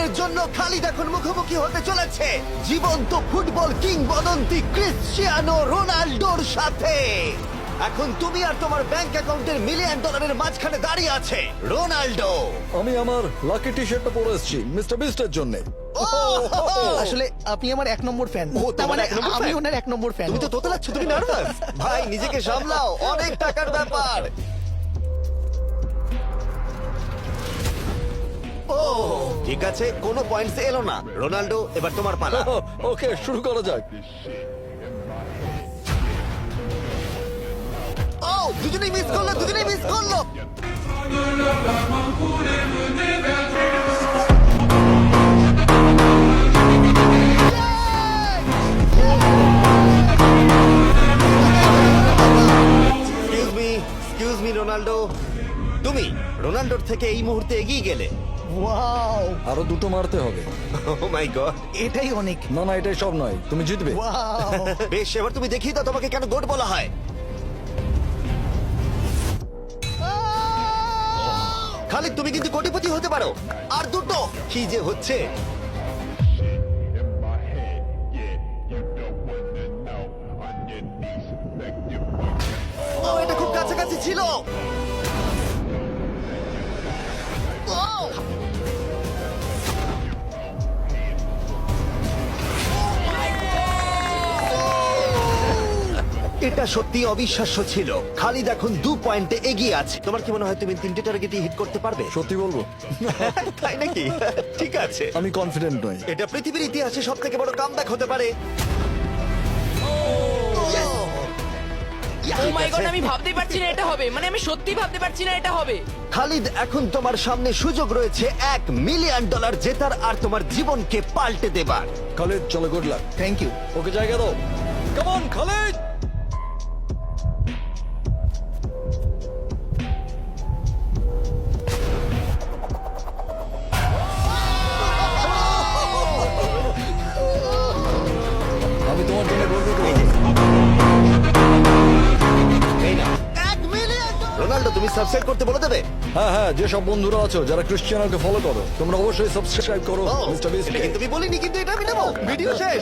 দিনের জন্য খালিদ এখন মুখোমুখি হতে চলেছে জীবন্ত ফুটবল কিংবদন্তি ক্রিশ্চিয়ানো রোনাল্ডোর সাথে। এখন তুমি আর তোমার ব্যাংক অ্যাকাউন্টের মিলিয়ন ডলারের মাঝখানে দাঁড়িয়ে আছে রোনাল্ডো। আমি আমার লাকি টি শার্টটা পরে এসেছি মিস্টার বিস্টের জন্য। আসলে আপনি আমার 1 নম্বর ফ্যান। ও, তার তোমার মানে 1 নম্বর আমি fan? ওনার 1 নম্বর ফ্যান। তুমি তো তোতলাচ্ছ, তুমি নার্ভাস। ভাই নিজেকে সামলাও, অনেক টাকার ব্যাপার। ও ঠিক আছে, কোনো পয়েন্টস এলো না। রোনাল্ডো এবার তোমার পালা। ওকে, শুরু করা যাক। ও দুজনেই মিস করলো, দুজনেই মিস করলো। এক্সকিউজ মি রোনাল্ডো, তুমি রোনাল্ডোর থেকে এই মুহূর্তে এগিয়ে গেলে। ওয়াও, আরো দুটো মারতে হবে। ও মাই গড। এটাই অনেক। না না, এটাই সব নয়, তুমি জিতবে। ওয়াও, বেশ, এবার তুমি দেখিয়ে দাও তোমাকে কেন গোট বলা হয়। খালিদ তুমি কিন্তু কোটিপতি হতে পারো। আর দুটো কি যে হচ্ছে। ও এটা খুব কাছাকাছি ছিল। ও! এটা সত্যি অবিশ্বাস্য ছিল। খালিদ এখন 2 পয়েন্টে এগিয়ে আছে। তোমার কি মনে হয় তুমি 3টে টার্গেটই হিট করতে পারবে? সত্যি বলবো, তাই নাকি? ঠিক আছে, আমি কনফিডেন্ট নই। এটা পৃথিবীর ইতিহাসে সবথেকে বড় কামব্যাক হতে পারে। ও মাই গড, আমি ভাবতেই পারছি না এটা হবে। মানে আমি সত্যি ভাবতে পারছি না এটা হবে। খালিদ এখন তোমার সামনে সুযোগ রয়েছে $1 মিলিয়ন জেতার আর তোমার জীবনকে পাল্টে দেবার। খালিদ চলো, good luck. Thank you. Okay জায়গা দাও। Come on Khalid. আমি তোমার জন্য গর্ব করি। এই নাও, $1 মিলিয়ন। রোনাল্ডো তুমি সাবস্ক্রাইব করতে বলে দেবে। হ্যাঁ হ্যাঁ, যেসব বন্ধুরা আছো যারা ক্রিশ্চিয়ানোকে ফলো করো, তোমরা অবশ্যই সাবস্ক্রাইব করো ও, মিস্টার বিস্ট। এটা কিন্তু আমি বলিনি, কিন্তু এটা আমি নেবো। ভিডিও শেষ।